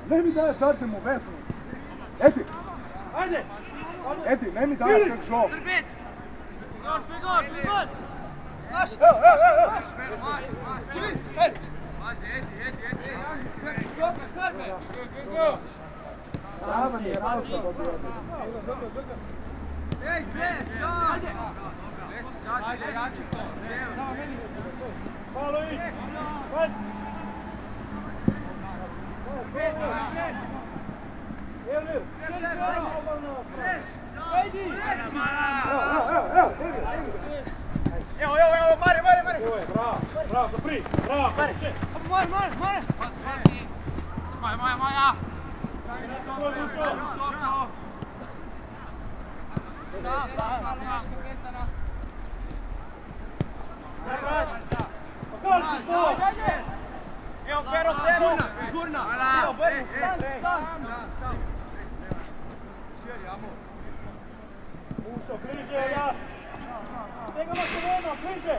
Ne mi daje sad mu vesno. Eti! Ajde! Eti, ne mi daje kak šlo. Prigod! Znaš! Ravan je, ravan se dobio. Ej, pres, šal! Ajde, jači to. Samo meni. Malo ići! Ajde! Evo, Mare! Bravo, zapri! Bravo! Mare! Maja! Evo, Pero! Sigurna! Evo, Berno, stan! Ušo, bliže, ja! Stega Makedona, bliže!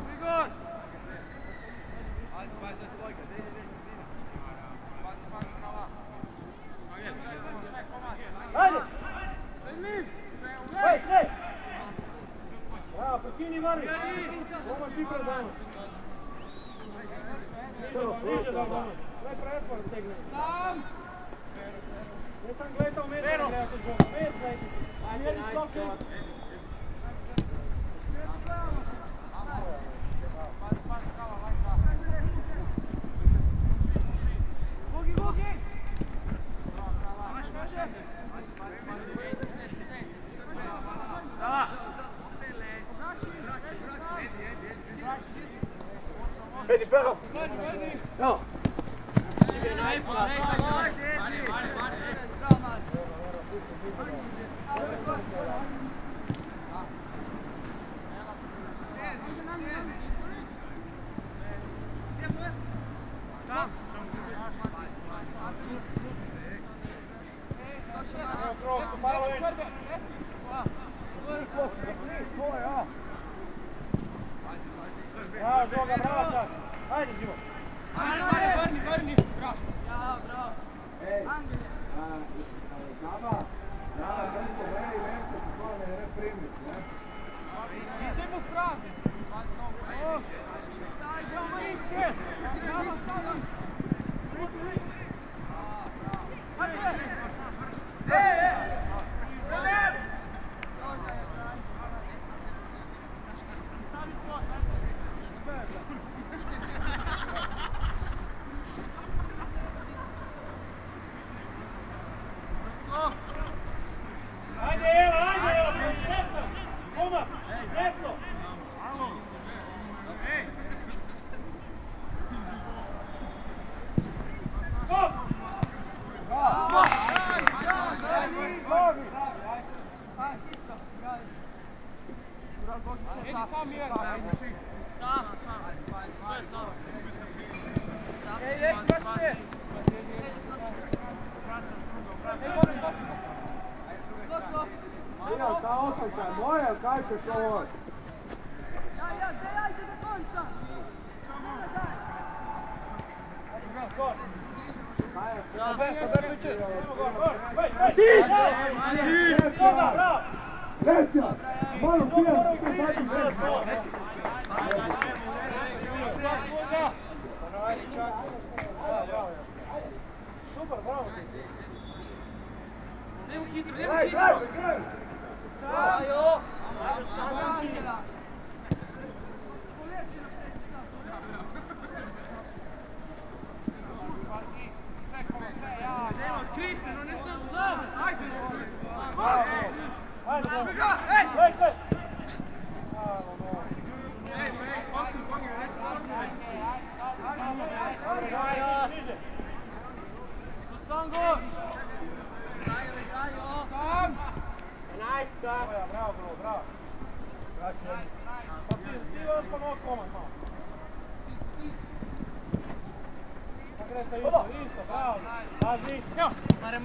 Prigod! Ajde! Hej! Bravo, prekini Mari! Ovo ti predano. Bliže da ono. Sve prepor stegne. Sam! Nisam gledao mene, gledate žena. Bez zajdi. Ajde, stopi. Gogi! Da! Vedi, però! No! Bravo, Đoga, bravo sad! Ajde, Živo! Vrni! Bravo! Bravo! Ej, Zaba, tempo veri verso che poi ne reprimi, Ti sei buffrato! Dai, Giovanni! Bravo, bravo! Ta osjećaj moja, kaj ćeš ovo? Ajde do konca! Lesja! Malo pijan se zadnji vrst! Super, bravo! Nemo hitro, nemo hitro! Bravo! Cristian, non ne sto solo! Ajde! Ajde! Ej! Bravo! Ti vas pa malo komad malo. Gresta isto, bravo. Pazi. Mare.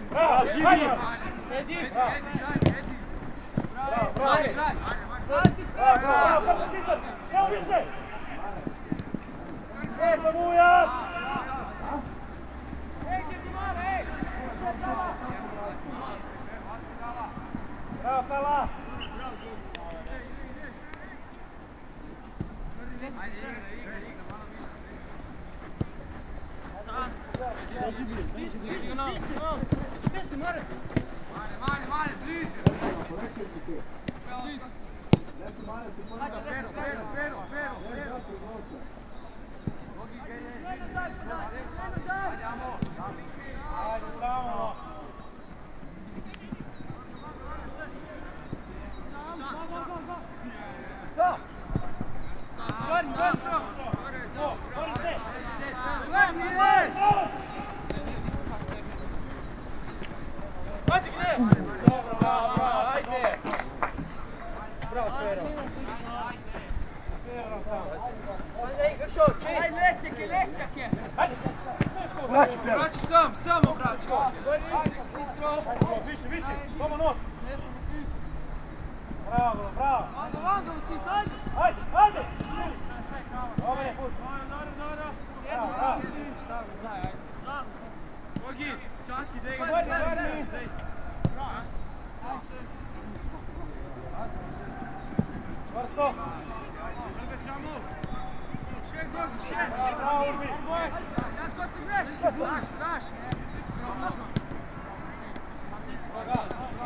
Bravo, živi. Edi. Bravo, evo više. Muja. Gdje ti male, Bravo, Pela. Mare, bliže! Ajde, bravo! Vraći samo vraći. Viši, tamo nos. Bravo. Ajde. Ovo je put. Bravo. Bogi, čaki, dej ga. Vrsto. Bravo, Urbi. Daš.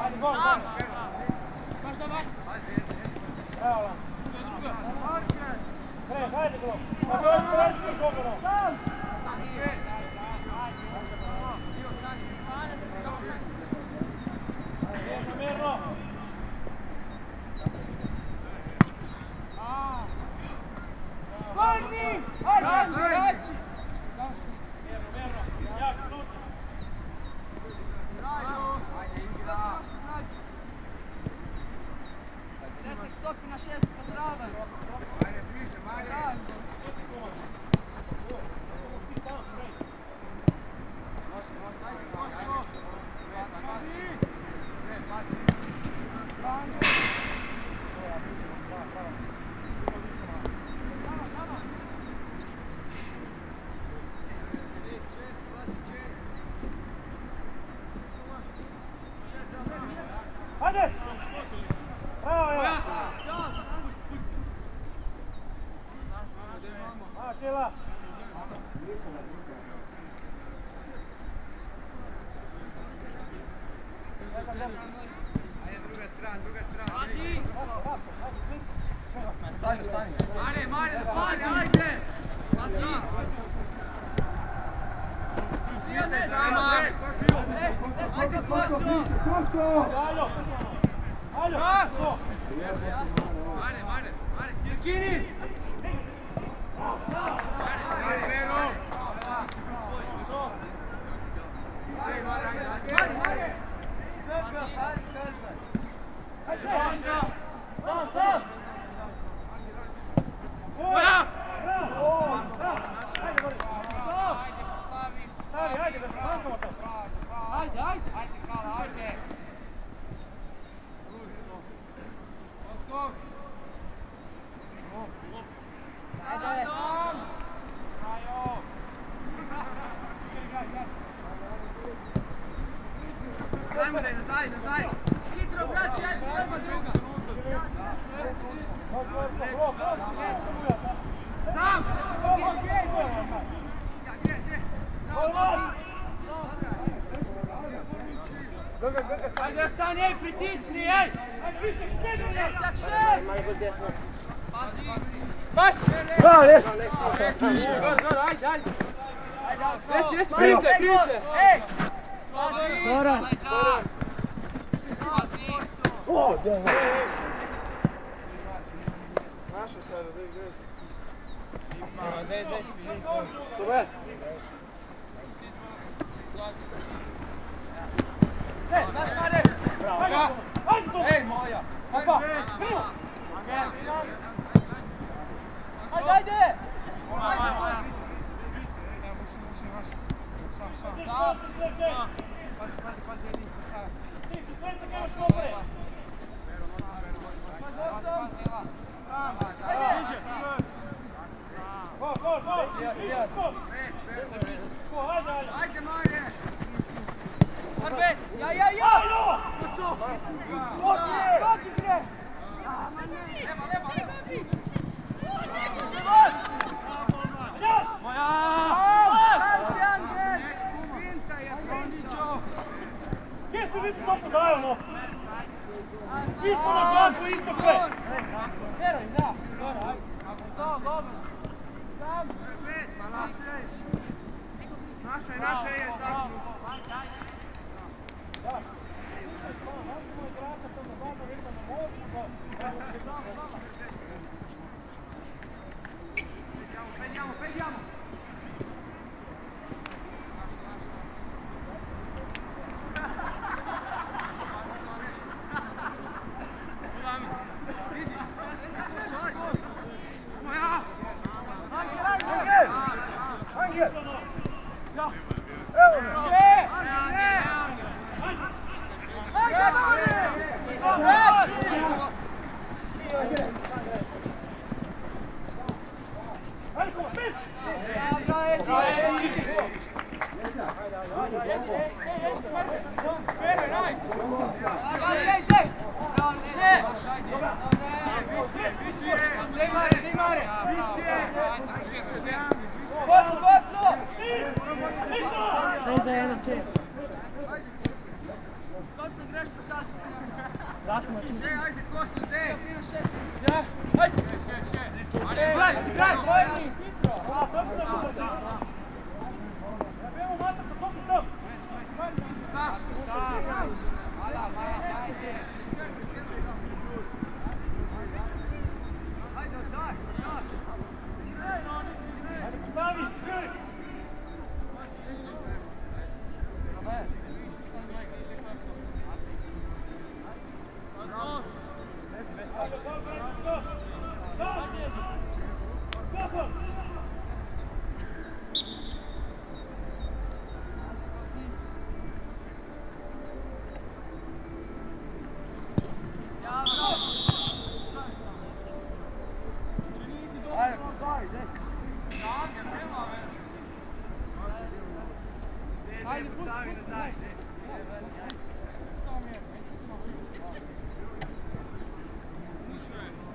Ajde, gol. Baš da bak. Bravo. Ajde, gol. Mirno. Skoki na 6 pod zraven. Ajde, bliže, Marija. Ajde! Bravo, evo! Akela! Ajde, druga strana. Stani, stani! Mare, stani, ajde! Ajde, Kosu! Mare, skini! Nazaj! Hitro, braći, ajde, prva druga! Sam! Ajde, stani, ej, pritisni, ej! Baš! Bravo, jes! Dobro, ajde! Jesi, Prite! Ej! Goran! O, da! Naša sada, dej. Dobre. Znaš, Mare! Bravo! Ej, moja! Opa! Ajde! Ajde, Mare! Arbe! Ja! Skoki bre! Gdje su vi to podajamo? Isto na žaku, isto pre! Vjeruj, da! Dobro! Naša je tako. Pendiamo! Ajde, Kosu, dej! Ajde,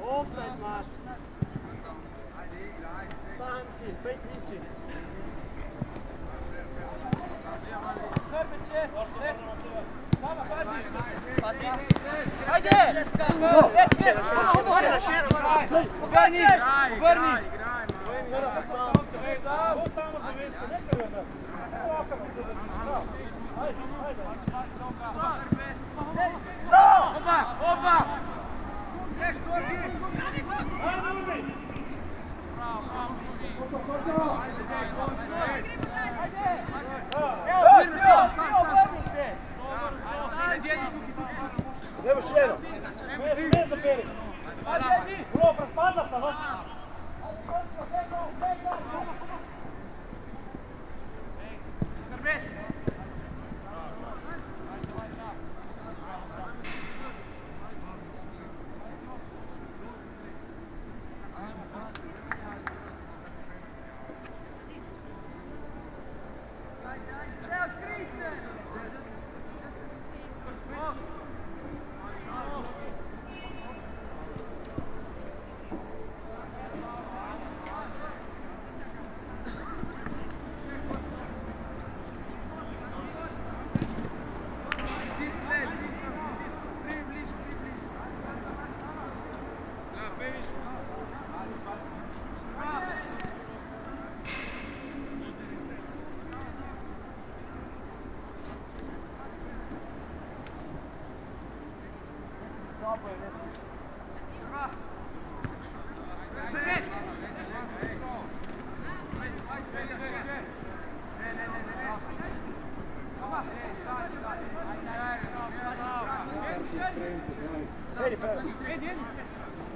Offside, Marc. Sanci, 5 više. Srbiće, ajde! Uvrni! Uvrni! Oba! Oba! Neš, Gorgi! Evo šljeno. Ne zaperi. Ulo, praspadla sam, vas.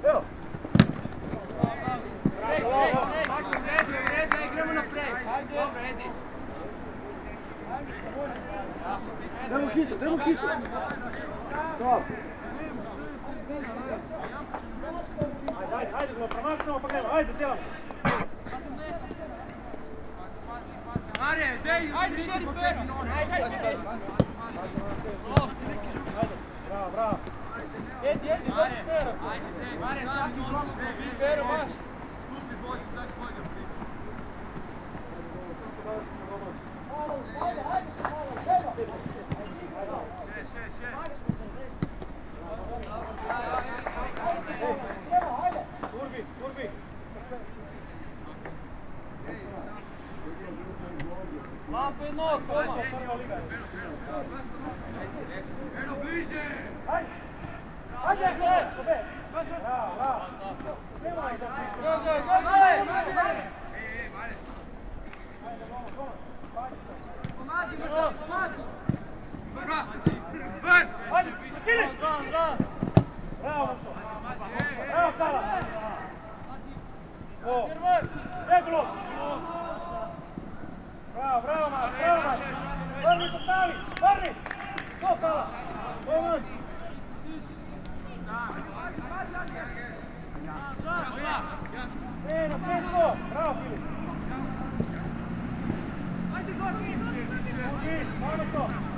Evo. Dajmo hitro, dajmo hitro. Stop. Ajde, ajde, promašamo pa gledamo, ajde, djelamo. Marije, dej! Ajde, šeri, Pero! Ajde! Bravo, bravo. Jedi, baš Pero! Marije, čak i žogu probi. Pero, baš! Skupi vodi, sad svojde. Turbi, turbi. Lampu i nos, Toma! Eno, bliže! Ajde! Ajde, Fer! Bravo, bravo. Pomadi, Mrto, pomadi! Ajde, skini! Bravo, Mošo. Bravo, Kala. Regulo. Bravo, bravo, Maš, bravo, Maš. Vrni, postavi, vrni. Go, Kala. Go, Maš. Eno, go. Bravo, Filip. Ajde, Gorgi! Gorgi, malo to.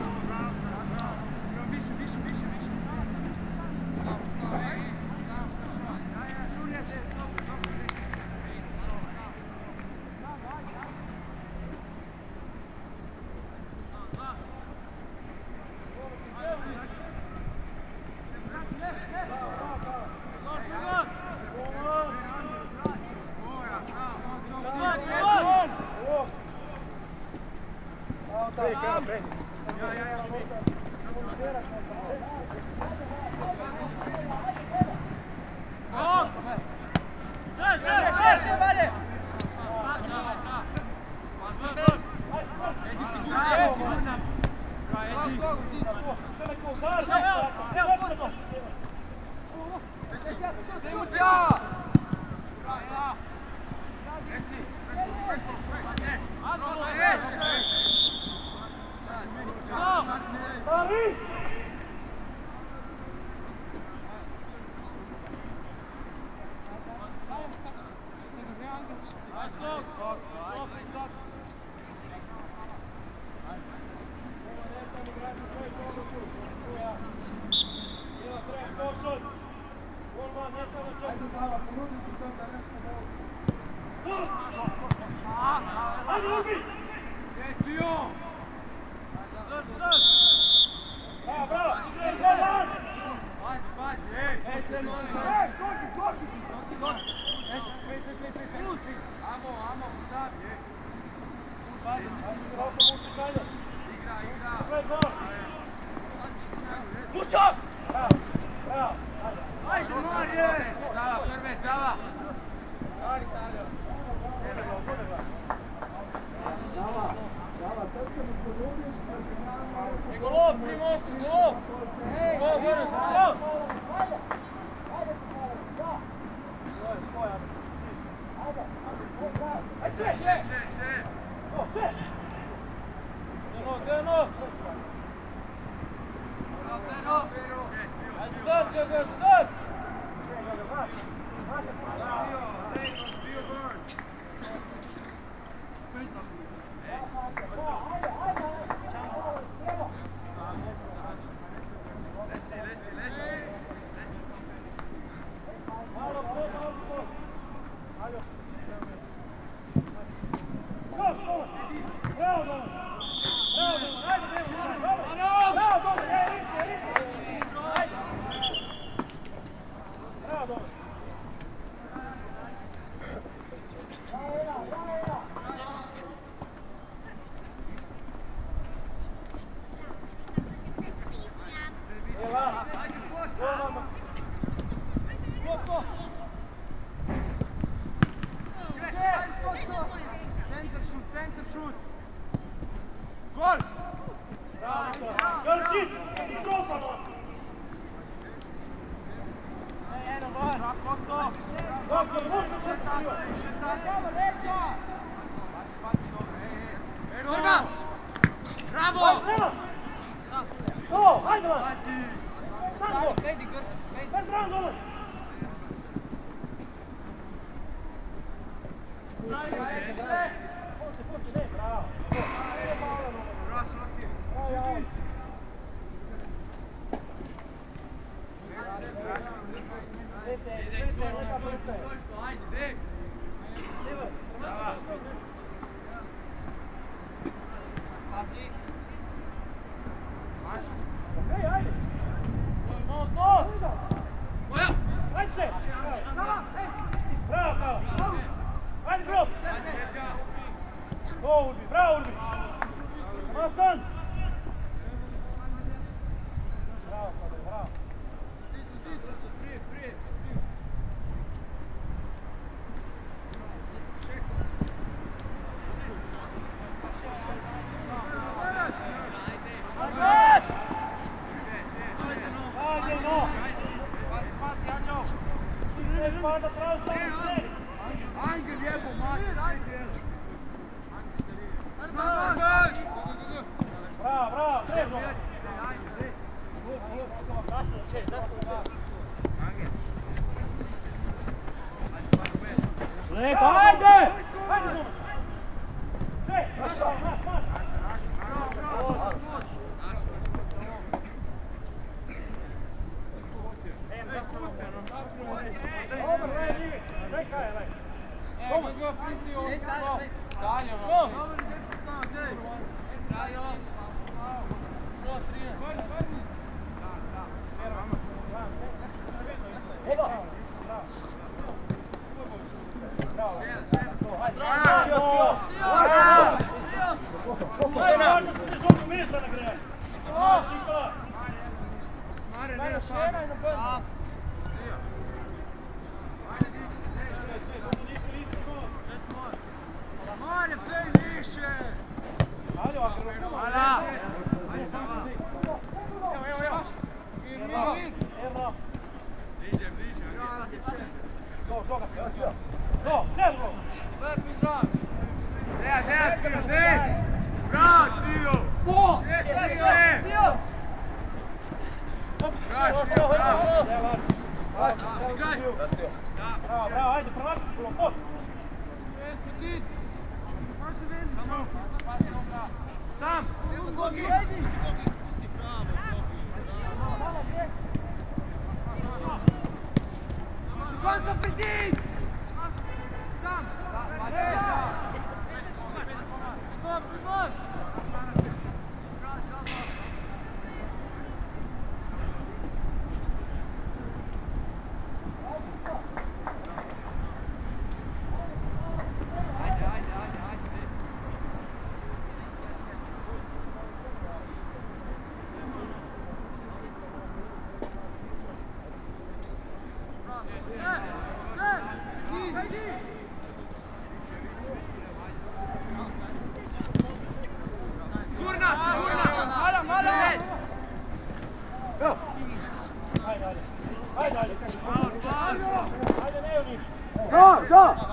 Quanto petit! Sam! Stop!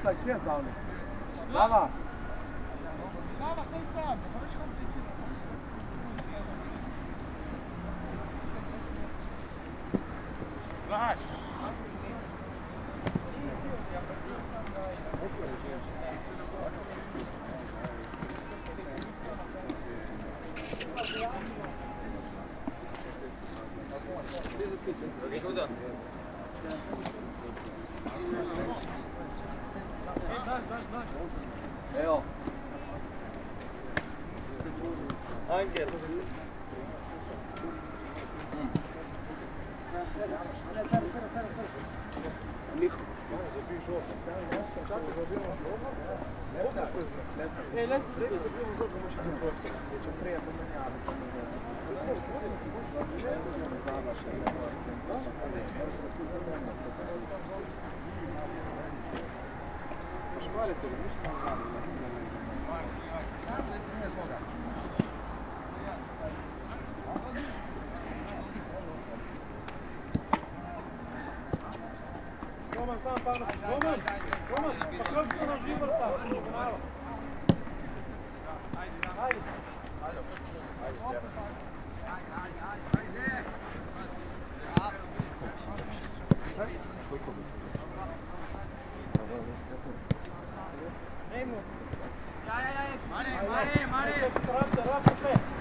Isso aqui é Zaune. Lava. Lava, quem sabe? Vai. Evo. Angel.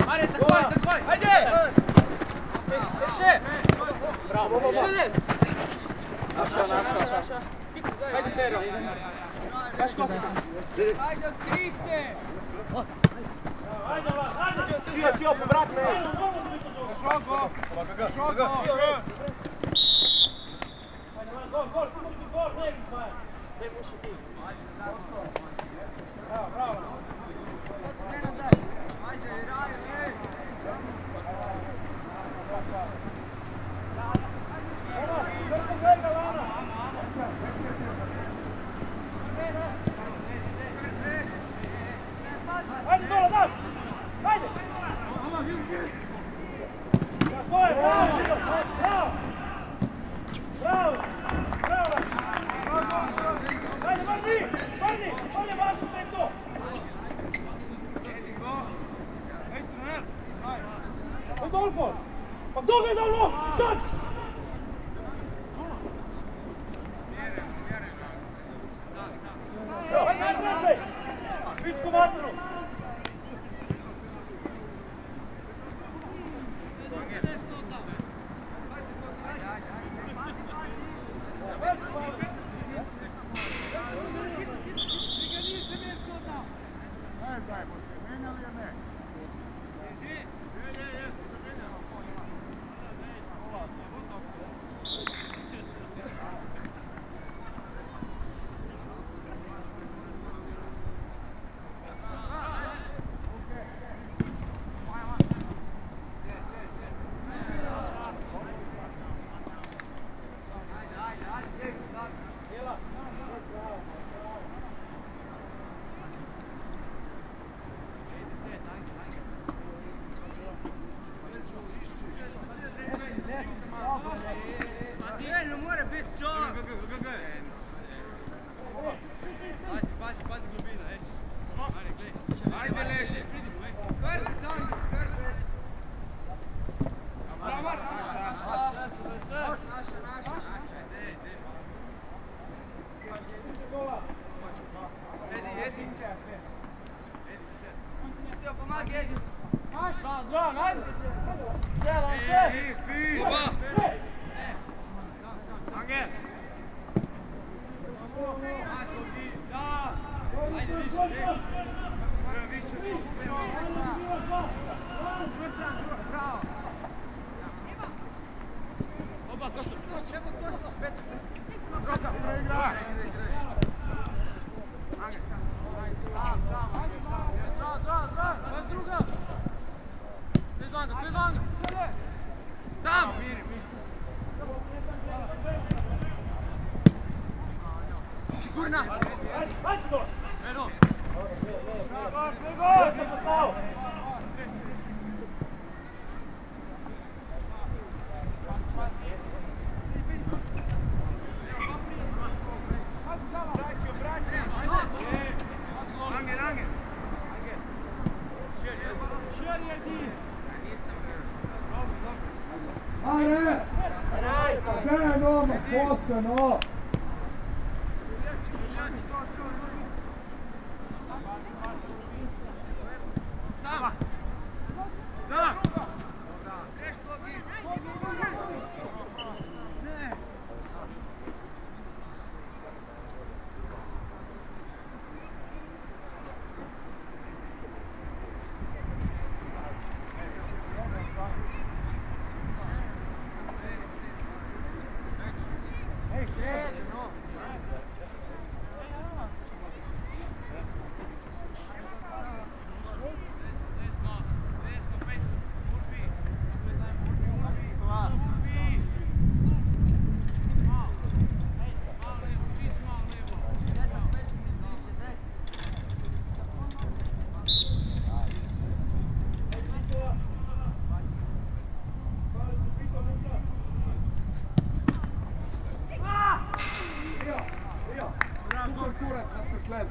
Mare, takoj! Ajde! Še! Bravo! Naša. Ajde, Pero! Baš koska! Ajde, otkri se! Ajde! Tio, povrat me! Šogo! Gol! Ne puši ti! Bravo! Dogledalno! Sad! Vičku vatru!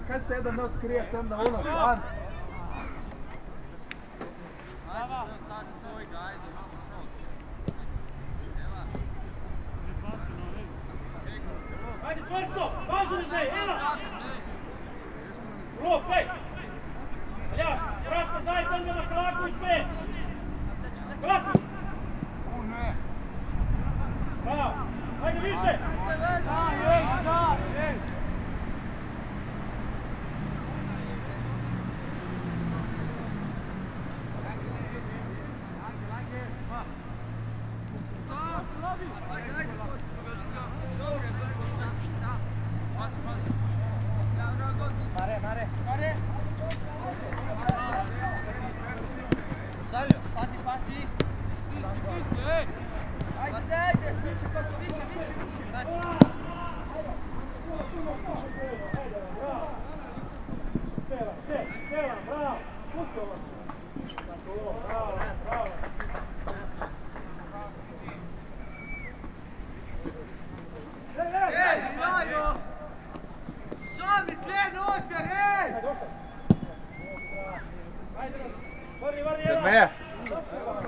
Kaj se jedan ne otkrije tam na ono stran? Ajde čvrsto! Važno zdaj! Ela! Rok, pej! Aljaš, kratko zajtan ga na kraku i sve! Kratko! Bravo! Ajde više!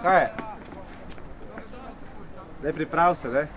Kaj je? Daj priprav se, daj.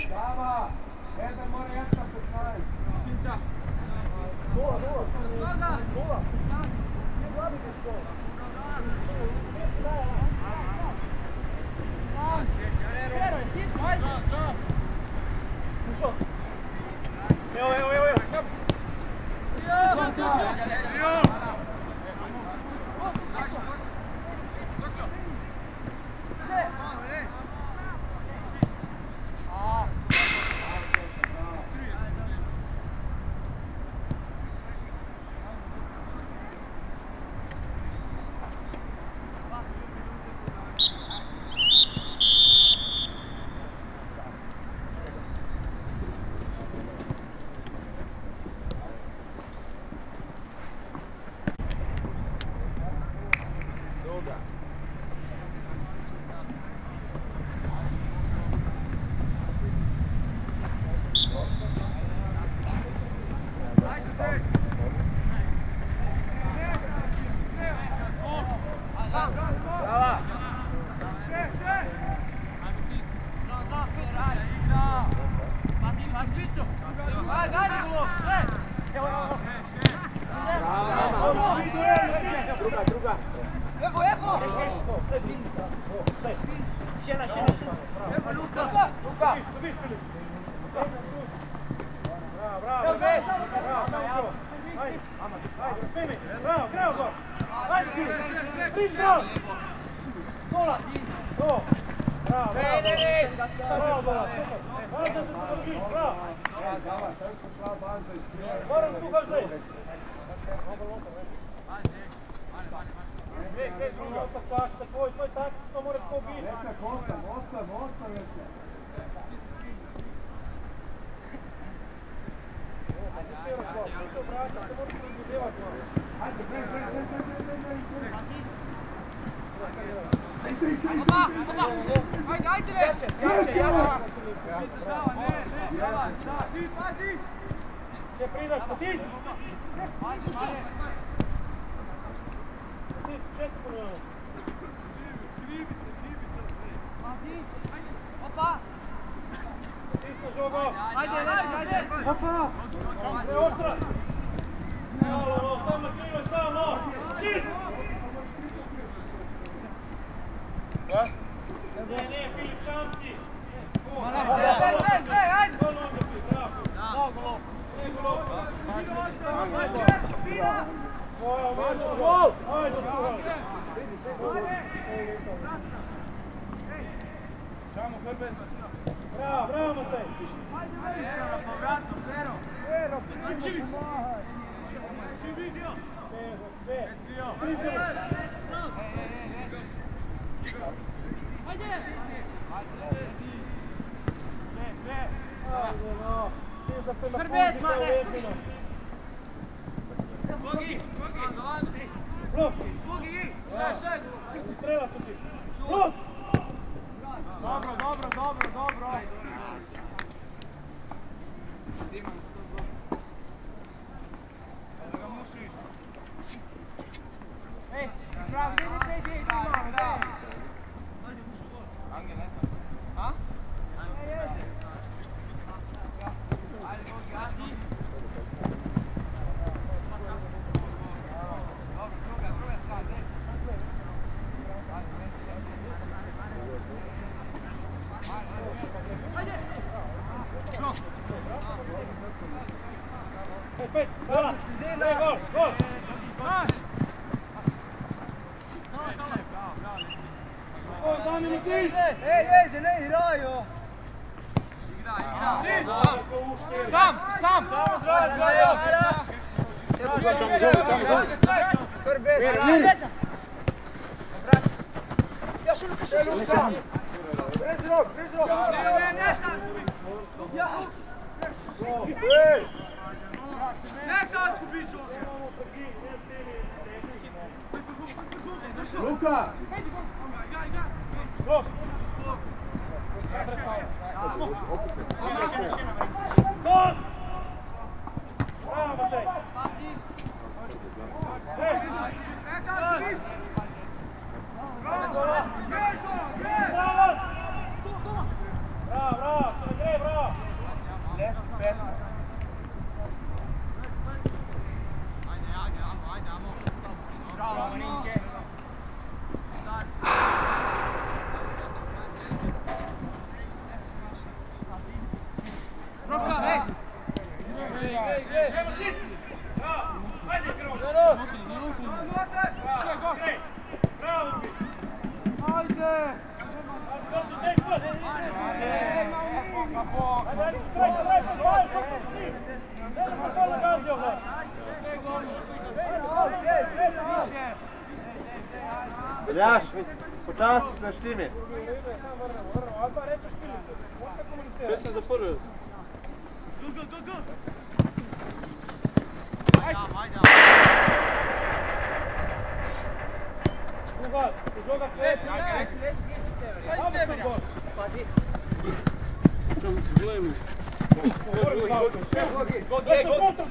Brava! Jedan mora jedna 15. Nula. Nije glavni bez škola. Evo. Luka! Bravo, Matej! Aljaš, počasi sve štime. Sve sam zaporio. Druga sve. Čemu ti gledamo?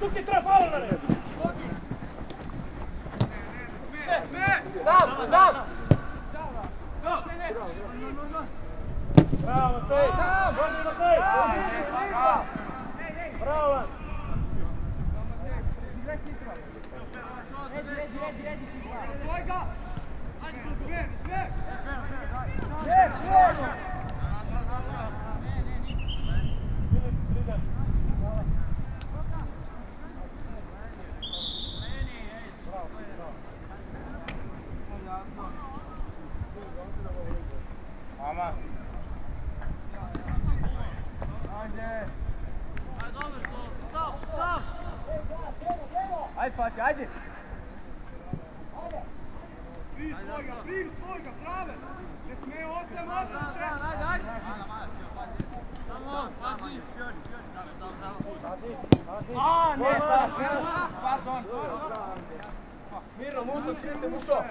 Tu ti treba palo na red. Sam! Bravo, Matej! Bravo, Matej! Bravo! Mama. Ajde, Fatih, ajde! Primi svojega, prave! Ne smije osam, pardon! Mirno, mušo, svidite, mušo!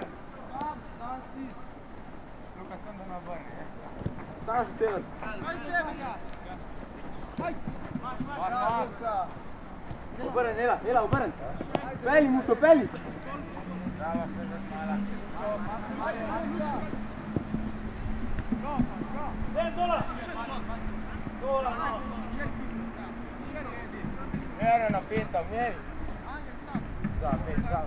Luka, sam da nabrni, Sada si cenac. Uberen, Nela, uberen! Peli, mušo, peli! Bravo, sve mala. Dola! Dola, no! Mjeri na pita, mjeri! Da, pet, da.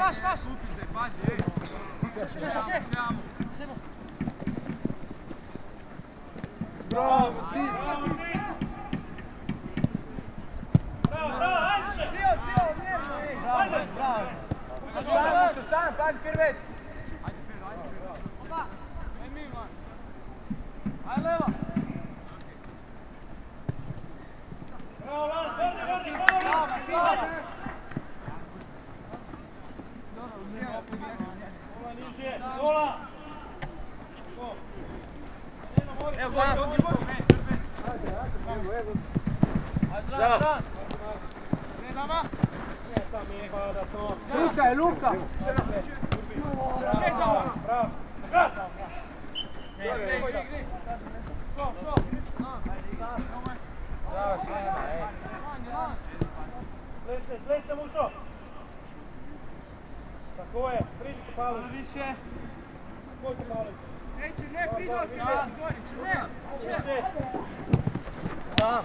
Vaš! Bravo, ti! Bravo, ajde! Bravo! Mušo, stan, pazi firmet! Ajde leva! Bravo, Lan, bravo! Dola niže, dola! Evo, vodi! Bravo! Luka je, Luka! Bravo! Bravo, Šema, Slejte mušo! Tako je, priđite palu. Više. Skojte palu. Neće, ne, pridoći, ne!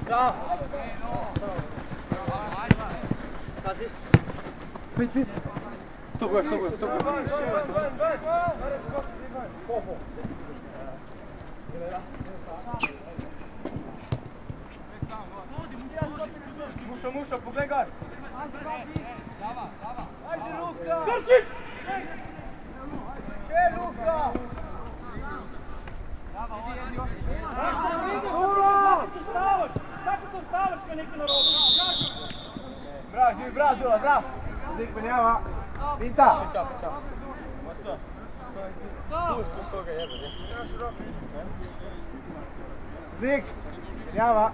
Bravo! Pazi! Pit! Stop go! Mušo, pogledaj! Ajde, Luka! Krčić! Še, Luka! Tako se stavaš kad neki narod? Bravo, živi, bravo, bravo! Dik menjava! Pinta! Ćao! Dik! Menjava!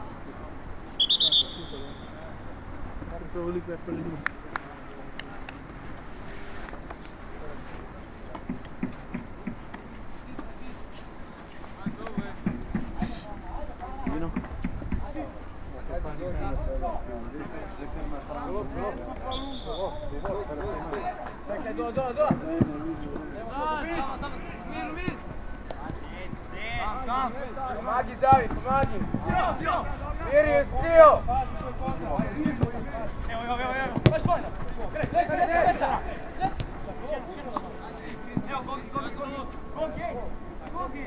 Čekaj, do! Mir! Pomagi, David, pomagi! Miri je stio! Evo. Baš bojno! Evo, Gogi!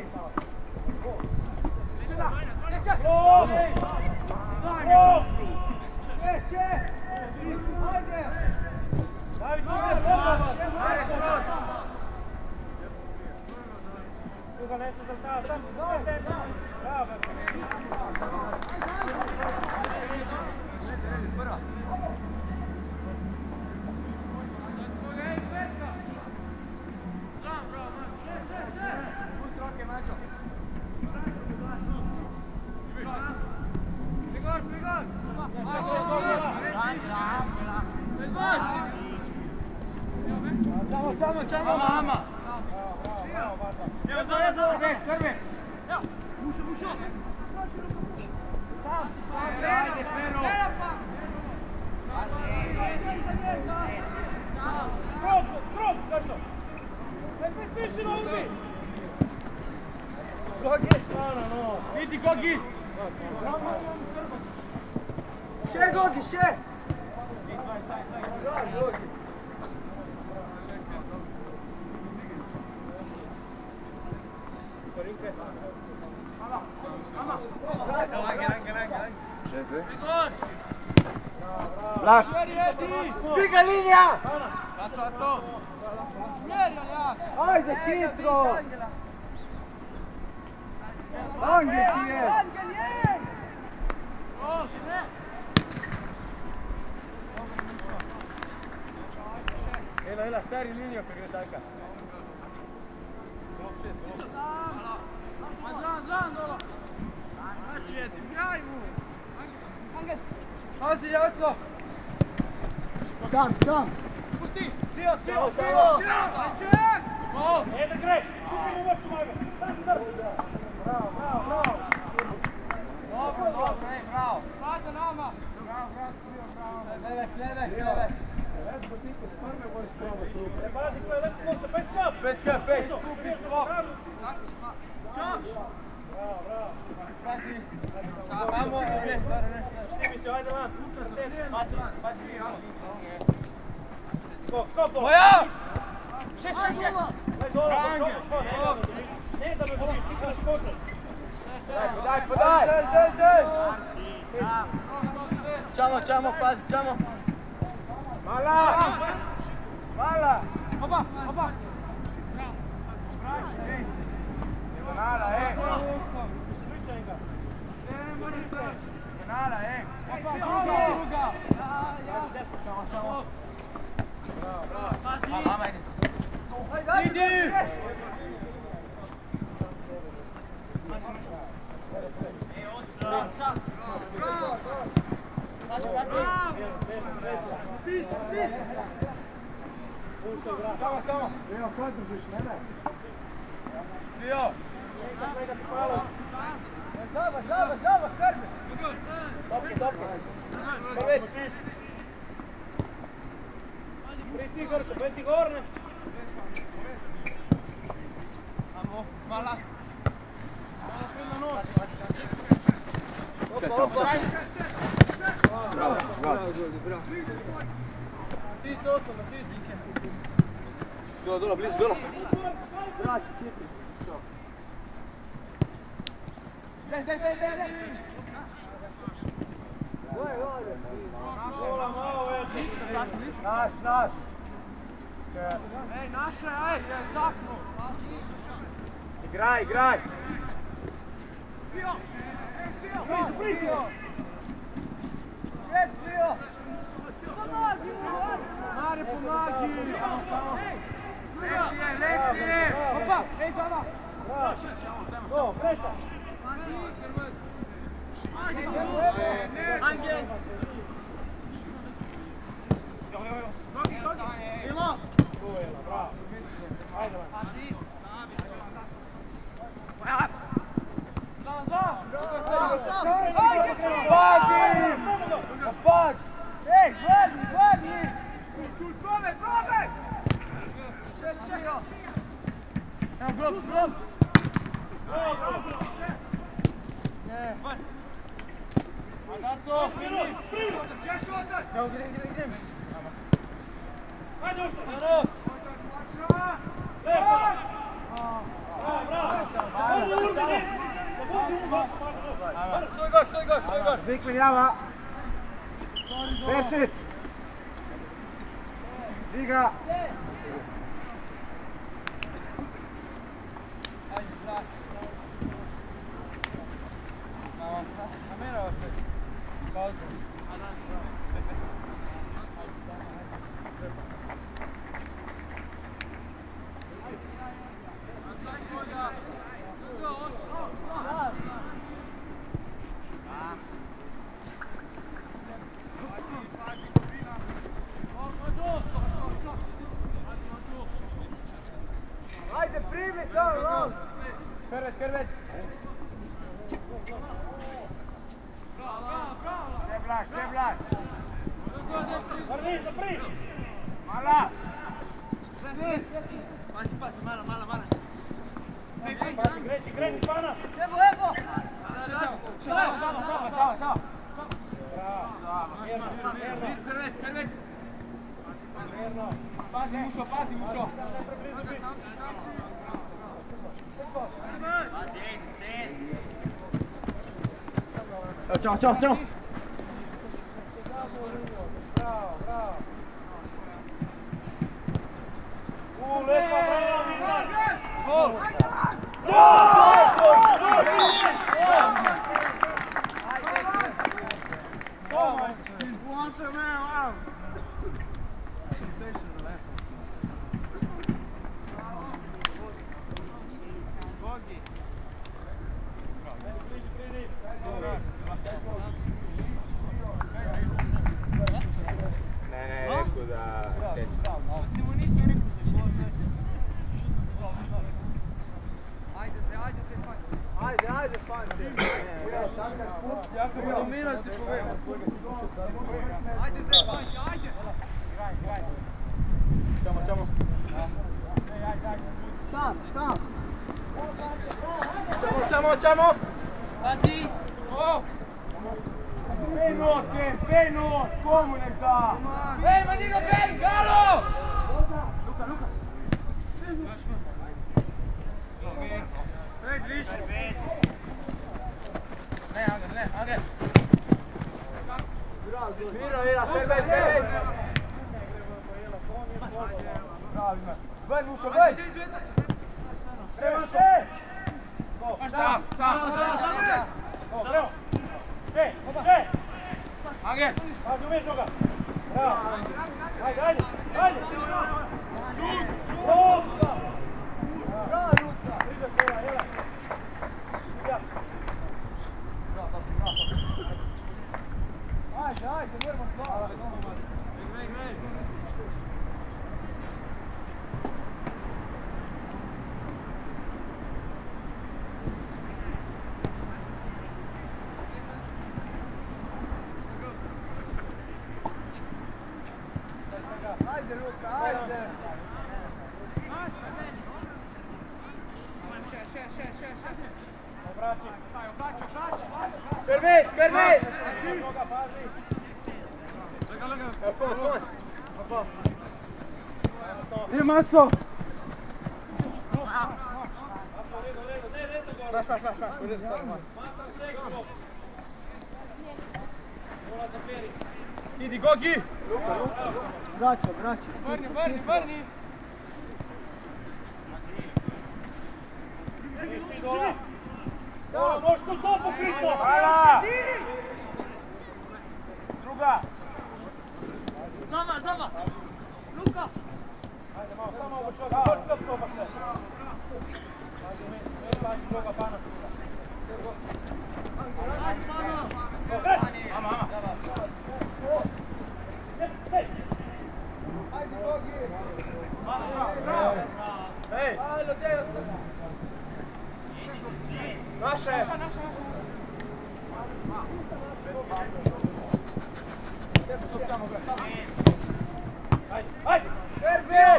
Čamo! Ama! Krve! Mušo! Ajde, Pero! Krop, zašto? Ne piši na ovdje! Gogi! No. Vidi Gogi! Še Gogi, še! Blaž! Dviga linija! Ajde, hitro! Angel ti je! Ela, stari liniju kad gre taka. Zran, dolo! Igraj mu! Pazi, Jaco! Sam! Pusti! Cio! Ede, grej! Kupi mu vrstu maga! Bravo! Bravo! Hvala nama! Levek! Bazi koje lepo kosta, Pečka! Čak! Bravo! Pazi! Amo, ovdje, stvarno nešto. Štimi se, ajde lan! Skop! Moja! Šeš! Daj dole, ne da me voliš, ti kada skočeš! Podaj! Čamo, pazi, čamo! Mala! Opa! Diagonala, Sličaj ga! Diagonala, Druga! Bravo! Idi! Kamo! Evo, kad držiš mene? Cio! Žaba, krvi! Topke! Preti gorne! Amo, mala! Bravo! Ti to sam, ti zike! Dole, bliže, dole! Daj! Naš! Ej, naše, zaknu! Igraj! Pio! Mare, pomagi! Lepije! Opa, ej, zada! No, preta! Angel! Ilo! Bravo! Ajde van! Pad! Ej, gledni! Probaj! Čekaj! Evo, blok! Agaco, primi! Evo, idem! Ajde ušto! Bravo! Lepo! Bravo! Stoj gor! Zikvi java! Perčit! Diga! Vrni, zapri! Mala! Pazi, mala. Kreni, pana! Evo! Samo! Mirno! Pazi, Mušo! Ćao! Bravo! Lepa, bravo, Milan! Gol! Ne, rekao da teče. Ajde, Fante. Jako mi dominati povema. Ajde, Fante, ajde. Sam. Čamo. Pazi. Penut, komu nek da? Ej, Manino, bej, Galo! Luka. Pet više. Ne, Angel. Mira, pet. Ven, Mušo, ven! Prema te! Sam. Prema! Ej! Angel. Pazi, umiješ noga! Bravo! Ajde! Luka! Bravo, Luka! Priđe se, jela! Ajde, nervno slava! Ajde, Luka, ajde! Obraći! Permet! Noga, pazi! Nije Maco! Idi, Gogi! Vraća. Vrni! Možeš tu to pokrito! Hvala! Druga! Zama! Luka! Ajde, malo, samo ovo čovjek, dođi proba sve. Pazi, noga, pana. Ajde, Pano! Mama! Ajde, Gogi! Bravo! Ej! Ajde, Dejo! Naše! Ajde! Perfio!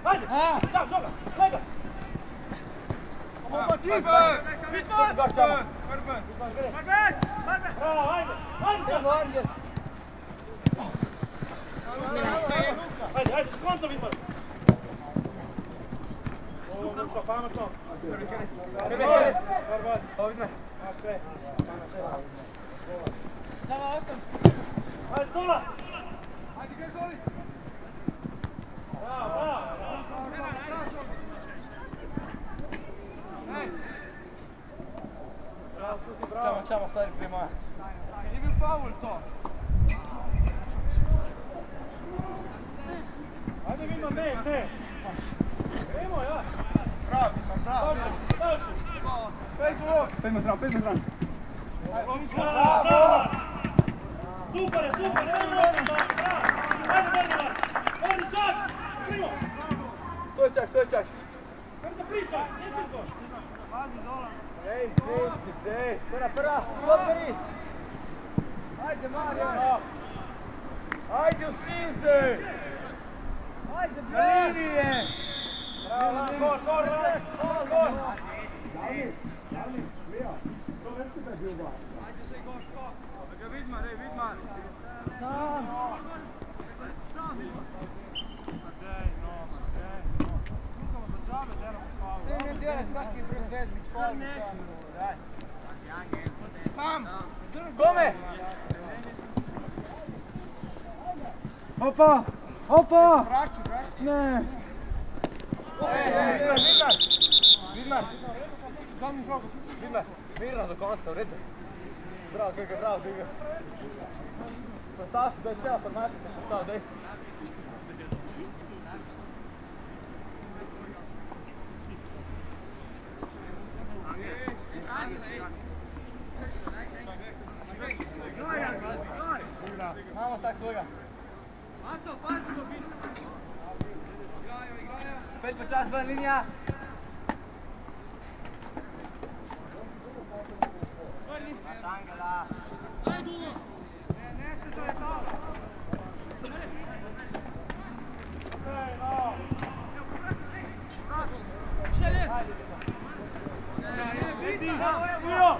Ajde! Čak, noga! Lega! Bravo, ajde! Ajde, s koncom izmar! Luka, pametno! Ajde, Tola! Bravo! Čamo, sad prema. Nije bio faul to. Ajde, Vima, ne! Idemo, ja! Bravo. Bravo! 5 metra. Bravo! Super, bravo! Ajde, Bernard! Ajde, čak! Primo! Stoj čak. Kako se priča? Nećeš go! Ej, prva, stoperi! Ajde, Mario! Ajde u svize! Ajde, na linije! Bravo, gol, gol, gol, gol! Dani, Lija, to nešto da je bio gol. Ajde se gol, gol! Da ga Vidmar, Vidmar! Sam! Sam, Vidmar! Dej, no, dej, no. Lukamo za džabe, deramo faul. Sve ne djelaj svaki brz vezmić, faul mi sam. Sam! Kome? Hopa! Hopa! Ne! Vidmar! Sam mi šoku! Vidmar! Mirno do konca, u redu. Bravo, Grga, bravo, Grga. Postav se, daj cijela formatica, postav, daj. Mamo tak kolega. Anto, pazi go, Bino. Igrajo. Spet počas ven linija. Angela. Daj Dulo. Ne se to je to. Ej, no. Šelje. Vidi, Vio.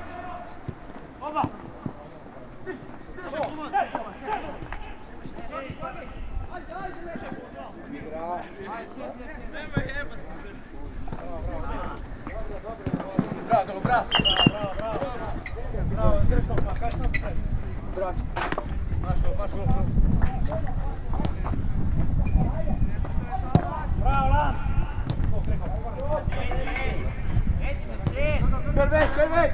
Oba. Bravo, bravo. Bravo, drži to, pa kaži nam se. Bravo. Baš gol. Bravo, Lan. Perveć.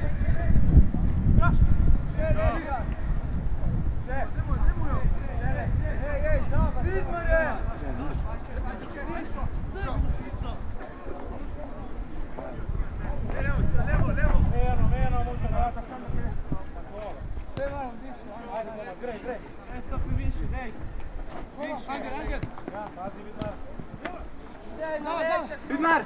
Vidmar!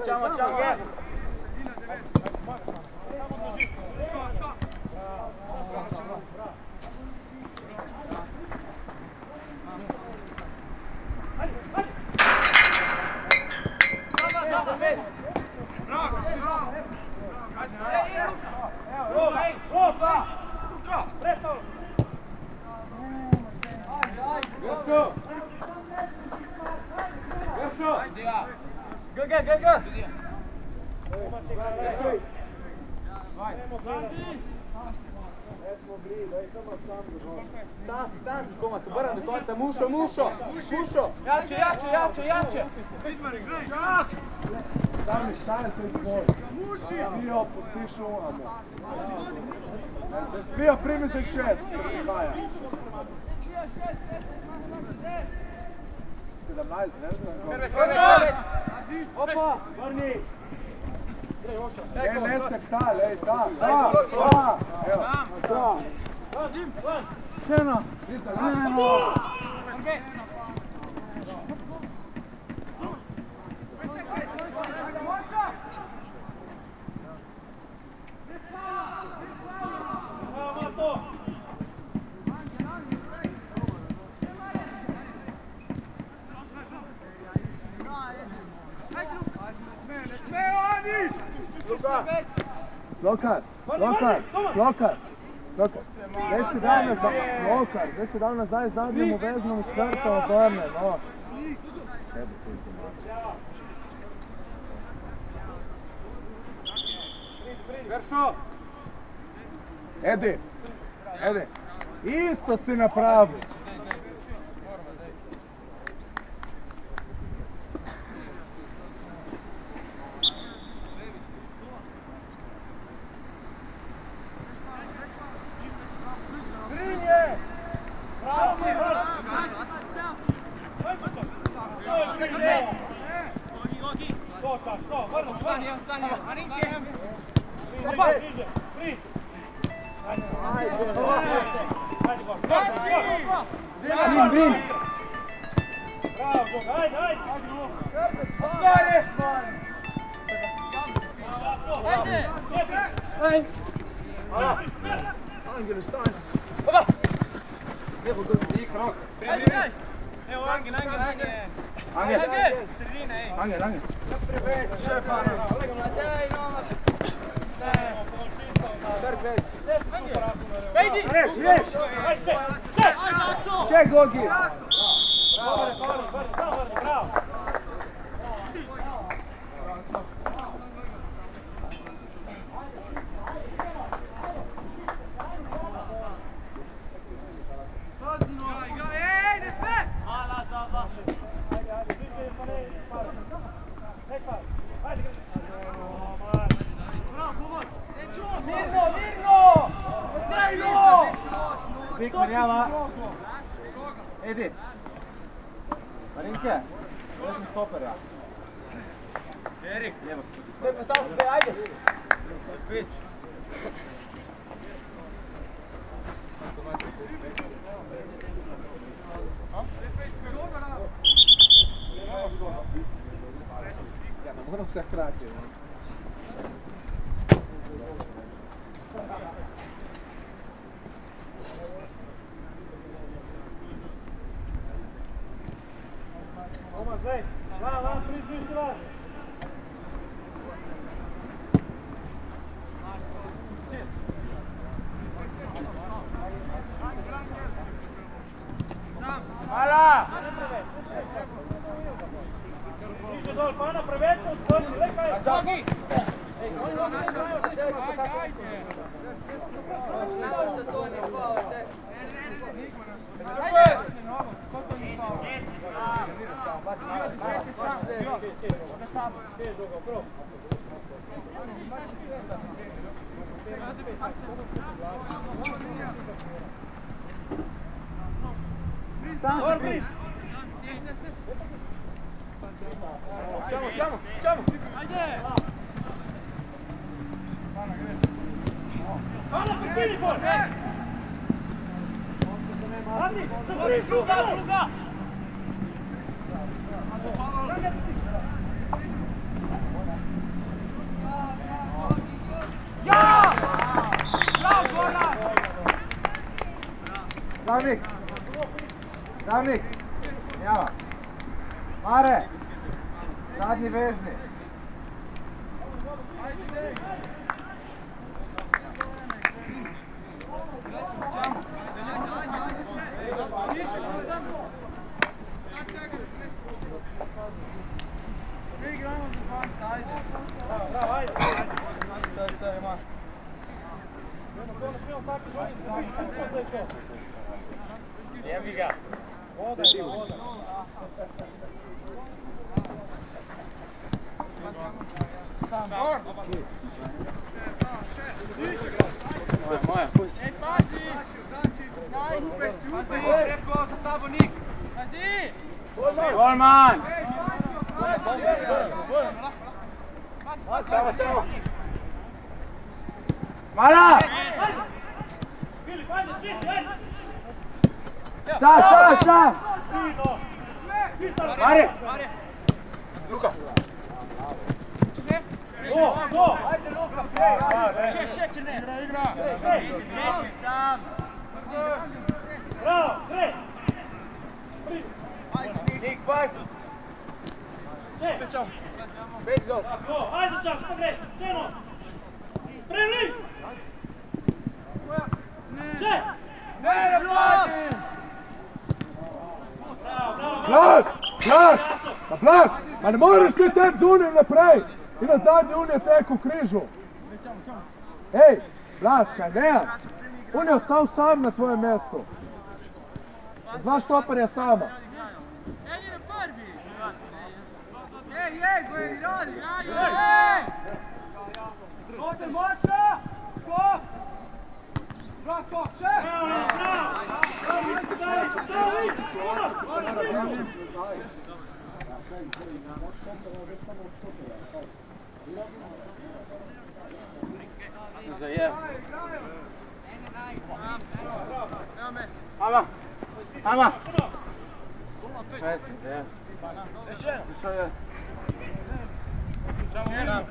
Ćamo. Grga! Stani, komat, obrnem do konca, mušo! Jače! Stani, se izvoj. Vio, pustiš umamo. Vio, primi se 6, prvihaja. 17, ne znam. Opa! Vrni! Ne se ptal, ej, da! Evo, da! Sjeno! Sjeno! Lokar! 10 dana nazaj zadnjemu veznom skrtao Borne, no. Veršo! Edi! Isto si napravio! Ajde, Vin! Bravo, Boga, ajde, ajde! Otvoriš, molim! Ajde! Angel, stani! Dik rok! Evo Angel, Angel, Angel! Angel! Šef, Angel! Reš! Ček, Gogi! Bravo! Dik, Mirjana! Idi! Marinke! Vezmi stoper, ja! Erik! Lijevo se Ajde! Pić! Ja ne moram se krati. Hala! Niže dol, pana, prevečno, skoro, lekaj! Jogi! Čamo! Pana, pripini bol! Andi, druga! Ja! Bravo, Goran! Davnik! Java! Mare! Zadnji vezni! Bravo, ajde! Jebi ga! Voda. Moja, pusti. Preko za tabo Nik! Golman! Čamo! Mala! Filip, ajde, svi, ajde! Stav! Mare! Luka! Go! Ajde Luka! Igra! Bravo, tre! Nik, pas! Pet gol! Ajde, čak, pogledaj, steno! Preli! Še! Ne platim! Blaž! Ma ne moraš ti tebi z unim naprej i na zadnji un je tek u križu. Ej, Blaž, kaj ne? On je ostao sam na tvojem mjestu. Dva štoparja sama. Ej, ko je igrali! Ej! Dote moća! Skok! Dva skok, še! Ama! Ama! Mira.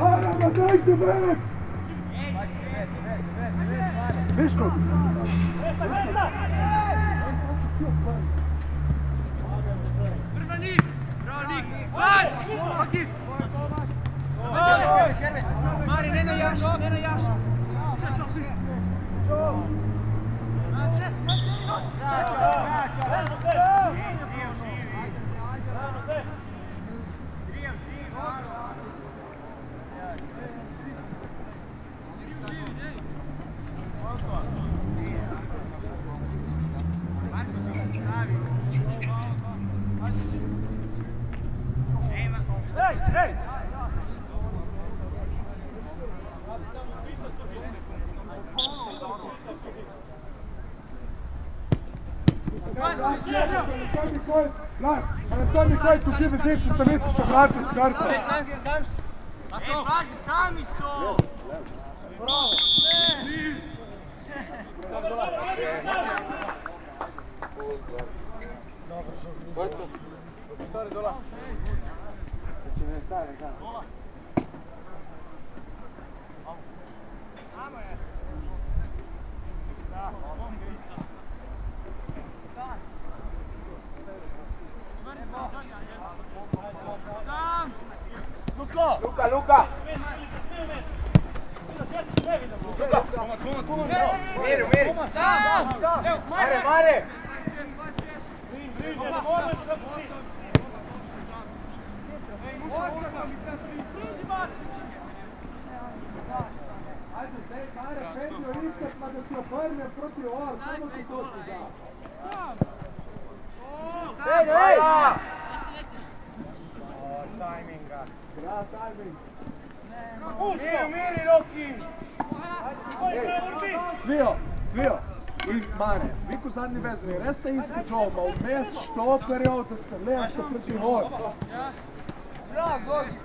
Arama, dajte back! Viško! Mari, ne na jaš. Stani koji su živi ziči sa misliš oblačit s kartom. Sami to! Bravo! Luka! Miri! Mare! Ajde, Mare, penio iskat pa da si ofarmio protiv oval, samo ti to ti da. Tajminga. Ja, tajming. Miri, Roki! Zvio, i Mare, viku zadnji vezani, resta iskač ovoma, u mes štoper je ovdje skadleja što proti hod. Bravo, Gogi!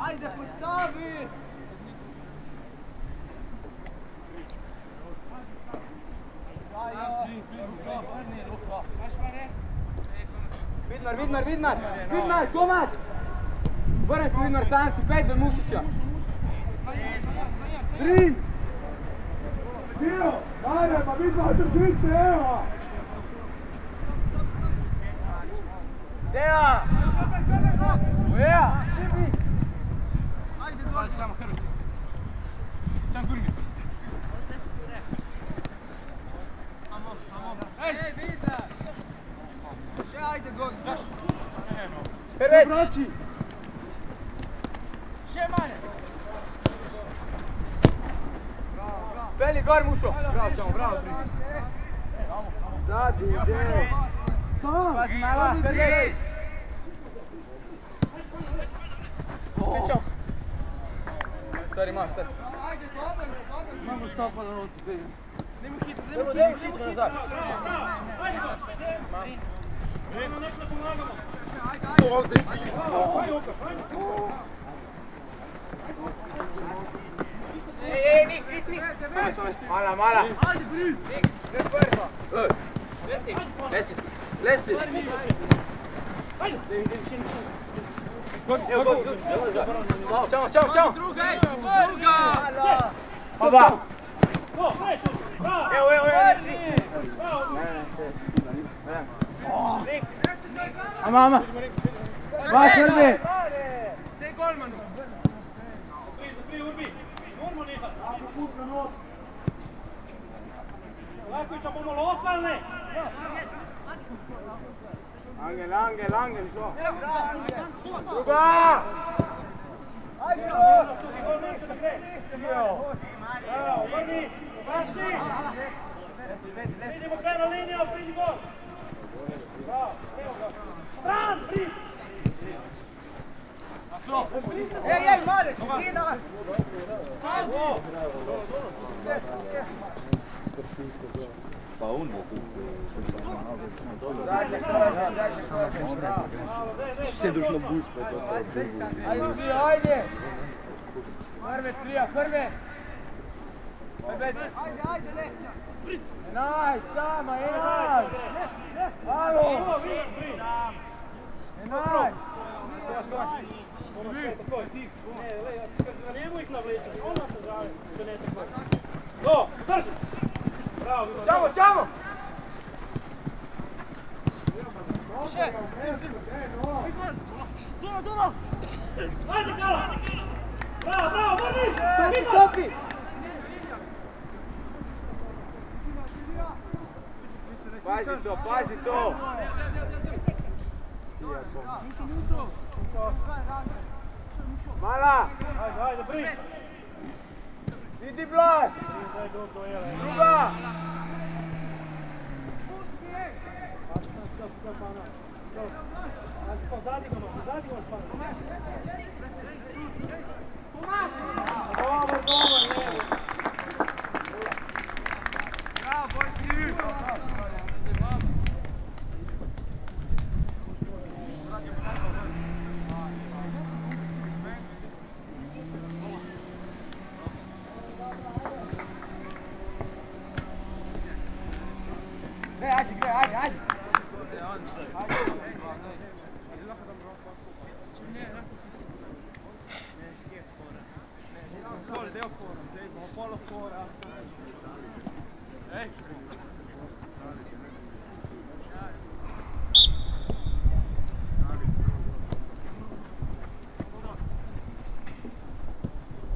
Ajde, postavi! Vidmar, Tomac! Vrati Vidmar, Sanski, 5 do Mušića. 3! Zvio, Mare, ma Vidmar, drži se, evo! Deja! Uja! Ajde, Gogi! Samo Hrvati. Sam Gurmi. Ej, Vida! Še, ajde, Gogi, daš! Perveć! Vraći! Še, Mane! Beli, gor Mušo! Bravo, čamo, bravo, Zadi, ide! Sam! Pazi, mala, Perveć! Pićao! Sorry, maš, sad. Samo stapa na notu, dej. Nemo hitno nazad. Nema nešto pomagamo. Mala, mala. Lesi. Ćao. Druga! Oba. Go, prešao, bravo! Evo. Ama. Va Srbi. Daj golmanu! Zapri, Urbi! Normo nekad! Lakovića bomo lokalne! Angel, što? Druga! Ajde! Bravo, Urbi! Baci! Vidimo krajna linija, pridi gol! Bravo, evo ga! Stran, pridi! Ej, Mare, ti da! Ajde! Prve! Ajde, Lesja! Enaj, sama, Enaj! Alo! Enaj! Nemoj ih navlećati, odmah se zdravi, da ne tako. Go, drži! Bravo, Ćamo! Ajde, Kala! Bravo, vrni! Topi! Pazi to! Mala! Ajde, bri! Idi blaj! Druga! Zadnji go spana. Bravo, bojci! Ajde!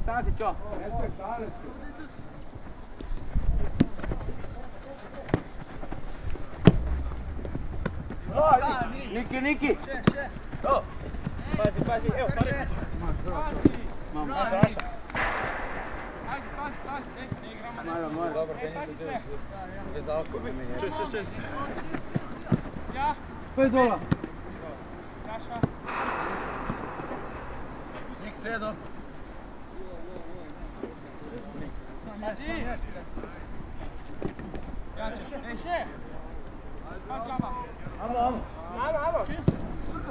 Stati, čo? Niki! Pazi, evo, Mamo. Ajde, ne igramo. Mora. Dobro, bez alkohola. Češ. Ja, Pej dola. Saša. Nik sedo. Ajde. Ja ćeš. Ej, še. Pa džaba. Amo. Čisto.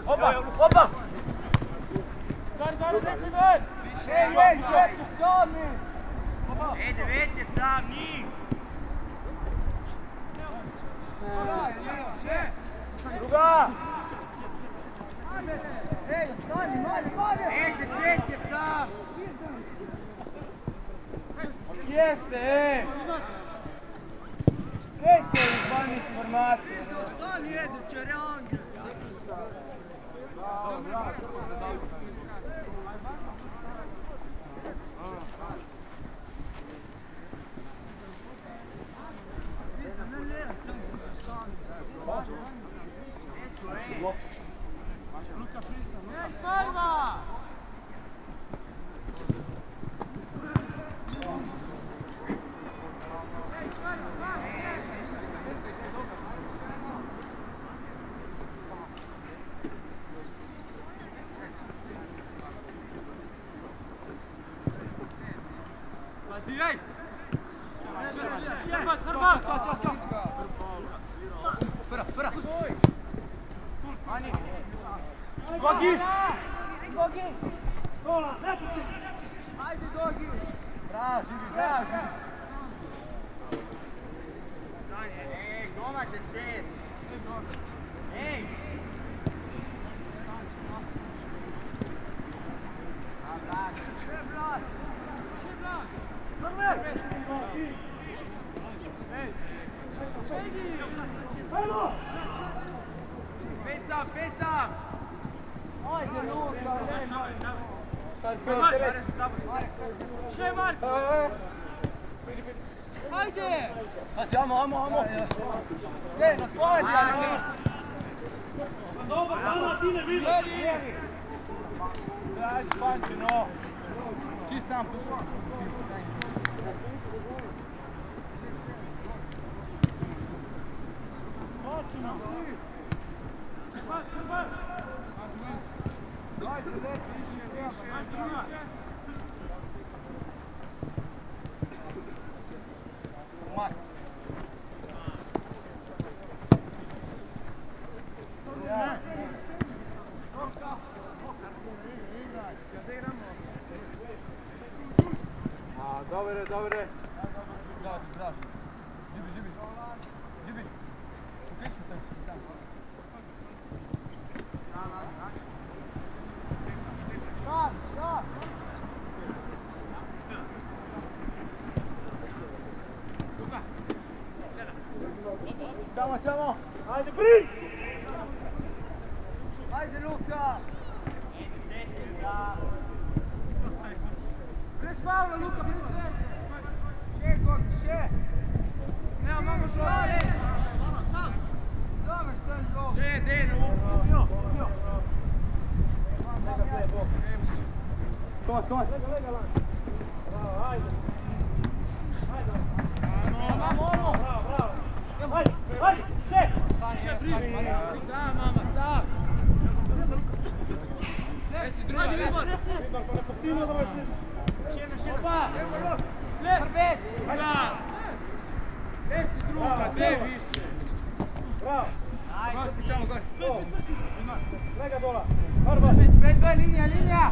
Opa! Gari, neki ven. Ej, sami! Ej, devete sam, njih! Druga! Ej, stani, Ej, deset sam! Jeste, ej! Dajte izvani informacije. Stani, jedu, čerange. Gogi! Dola, ne pusti! Ajde, Dogi. Bravo! Ej, domate sred. Ej. Peta! Ajde, Luka! Še, Marko! Ajde! Pazi, amo! Ne, na tvoj! Dobar, hvala, ti ne vidiš! Ajde, Panči, no! Ti sam pušao. Dobre. Žibi. Čamo. Ajde, brin! Ajde, Luka! Preš Pavla, Luka, preš svete! Še! Nema mogu šlare! Dobro, što je gol! Še, Deno! Skoj! Ajde! Bravo! Ajde, še! Da, mama, da! Jesi druga, Opa! Lep! Druga! Jesi druga, gdje više? Bravo! Ajde, pričamo gore. Lega dola! Pred, linija!